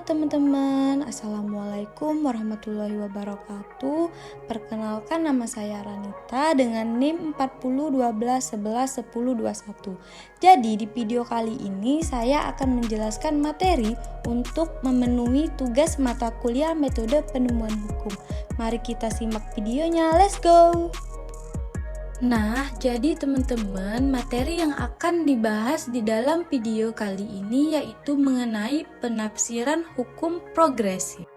teman-teman, Assalamualaikum warahmatullahi wabarakatuh. Perkenalkan, nama saya Ranita dengan NIM 4012111021. Jadi di video kali ini saya akan menjelaskan materi untuk memenuhi tugas mata kuliah metode penemuan hukum. Mari kita simak videonya, let's go! Nah, jadi teman-teman, materi yang akan dibahas di dalam video kali ini yaitu mengenai penafsiran hukum progresif.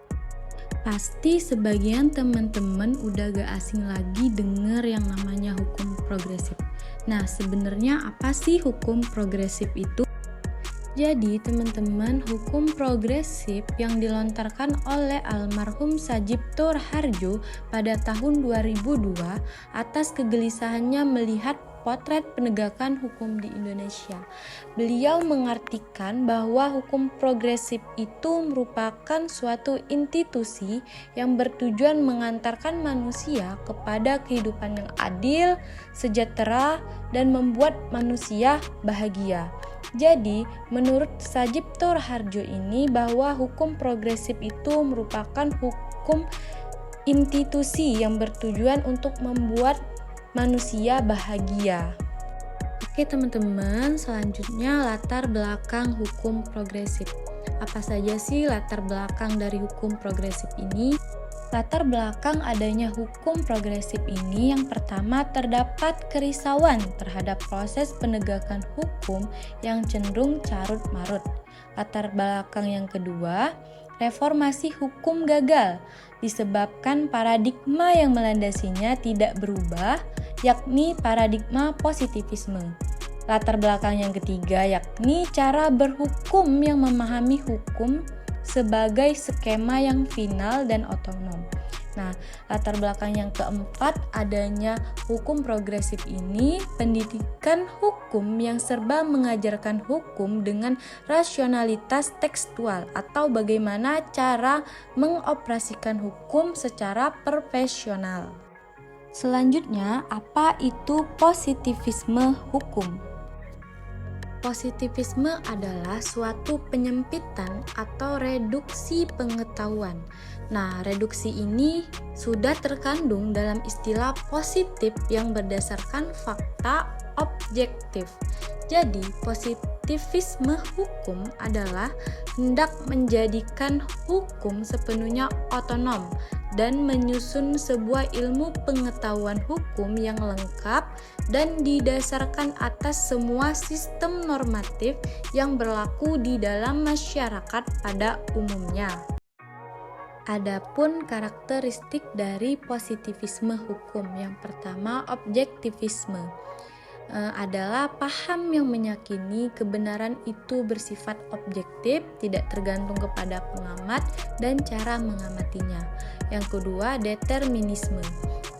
Pasti sebagian teman-teman udah gak asing lagi dengar yang namanya hukum progresif. Nah, sebenarnya apa sih hukum progresif itu? Jadi teman-teman, hukum progresif yang dilontarkan oleh almarhum Sajipto Raharjo pada tahun 2002 atas kegelisahannya melihat potret penegakan hukum di Indonesia. Beliau mengartikan bahwa hukum progresif itu merupakan suatu institusi yang bertujuan mengantarkan manusia kepada kehidupan yang adil, sejahtera, dan membuat manusia bahagia. Jadi, menurut Sajipto Raharjo ini bahwa hukum progresif itu merupakan hukum institusi yang bertujuan untuk membuat manusia bahagia. Oke teman-teman, selanjutnya latar belakang hukum progresif. Apa saja sih latar belakang dari hukum progresif ini? Latar belakang adanya hukum progresif ini, yang pertama terdapat kerisauan terhadap proses penegakan hukum yang cenderung carut-marut. Latar belakang yang kedua, reformasi hukum gagal disebabkan paradigma yang melandasinya tidak berubah, yakni paradigma positivisme. Latar belakang yang ketiga yakni cara berhukum yang memahami hukum sebagai skema yang final dan otonom. Nah, latar belakang yang keempat adanya hukum progresif ini, pendidikan hukum yang serba mengajarkan hukum dengan rasionalitas tekstual atau bagaimana cara mengoperasikan hukum secara profesional. Selanjutnya, apa itu positivisme hukum? Positivisme adalah suatu penyempitan atau reduksi pengetahuan. Nah, reduksi ini sudah terkandung dalam istilah positif yang berdasarkan fakta objektif. Jadi, positivisme hukum adalah hendak menjadikan hukum sepenuhnya otonom dan menyusun sebuah ilmu pengetahuan hukum yang lengkap dan didasarkan atas semua sistem normatif yang berlaku di dalam masyarakat pada umumnya. Adapun karakteristik dari positivisme hukum, yang pertama objektivisme adalah paham yang meyakini kebenaran itu bersifat objektif, tidak tergantung kepada pengamat dan cara mengamatinya. Yang kedua, determinisme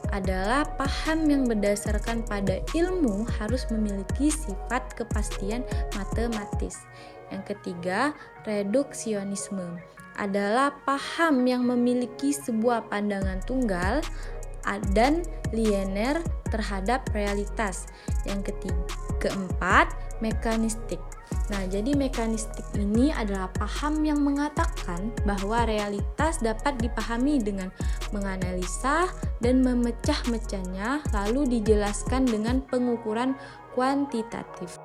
adalah paham yang berdasarkan pada ilmu harus memiliki sifat kepastian matematis. Yang ketiga, reduksionisme adalah paham yang memiliki sebuah pandangan tunggal dan linear terhadap realitas. Yang keempat, mekanistik. Nah, jadi mekanistik ini adalah paham yang mengatakan bahwa realitas dapat dipahami dengan menganalisa dan memecah-mecahnya, lalu dijelaskan dengan pengukuran kuantitatif.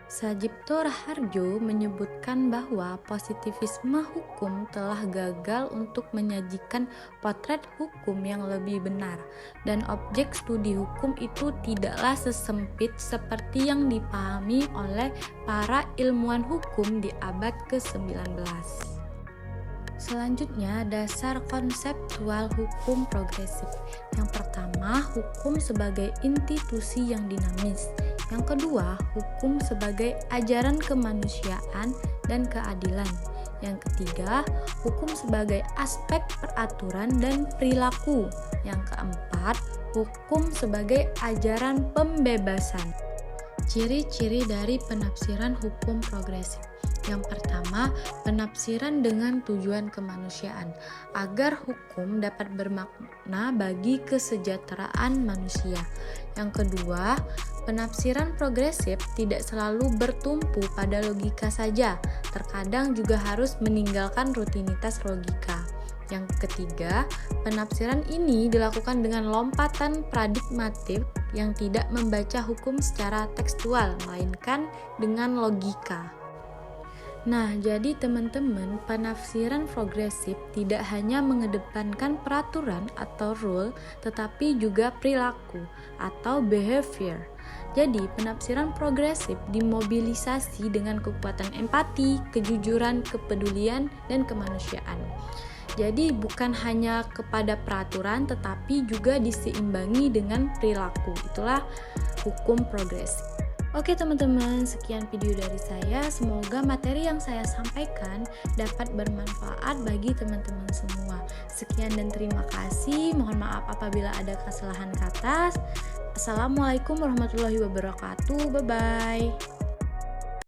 Sajipto Raharjo menyebutkan bahwa positivisme hukum telah gagal untuk menyajikan potret hukum yang lebih benar, dan objek studi hukum itu tidaklah sesempit seperti yang dipahami oleh para ilmuwan hukum di abad ke-19. Selanjutnya, dasar konseptual hukum progresif. Yang pertama, hukum sebagai institusi yang dinamis. Yang kedua, hukum sebagai ajaran kemanusiaan dan keadilan. Yang ketiga, hukum sebagai aspek peraturan dan perilaku. Yang keempat, hukum sebagai ajaran pembebasan. Ciri-ciri dari penafsiran hukum progresif. Yang pertama, penafsiran dengan tujuan kemanusiaan, agar hukum dapat bermakna bagi kesejahteraan manusia. Yang kedua, Penafsiran progresif tidak selalu bertumpu pada logika saja, terkadang juga harus meninggalkan rutinitas logika. Yang ketiga, penafsiran ini dilakukan dengan lompatan paradigmatik yang tidak membaca hukum secara tekstual, melainkan dengan logika. Nah, jadi teman-teman, penafsiran progresif tidak hanya mengedepankan peraturan atau rule, tetapi juga perilaku atau behavior. Jadi, penafsiran progresif dimobilisasi dengan kekuatan empati, kejujuran, kepedulian, dan kemanusiaan. Jadi, bukan hanya kepada peraturan, tetapi juga diseimbangi dengan perilaku. Itulah hukum progresif. Oke teman-teman, sekian video dari saya. Semoga materi yang saya sampaikan dapat bermanfaat bagi teman-teman semua. Sekian dan terima kasih. Mohon maaf apabila ada kesalahan kata. Assalamualaikum warahmatullahi wabarakatuh. Bye-bye.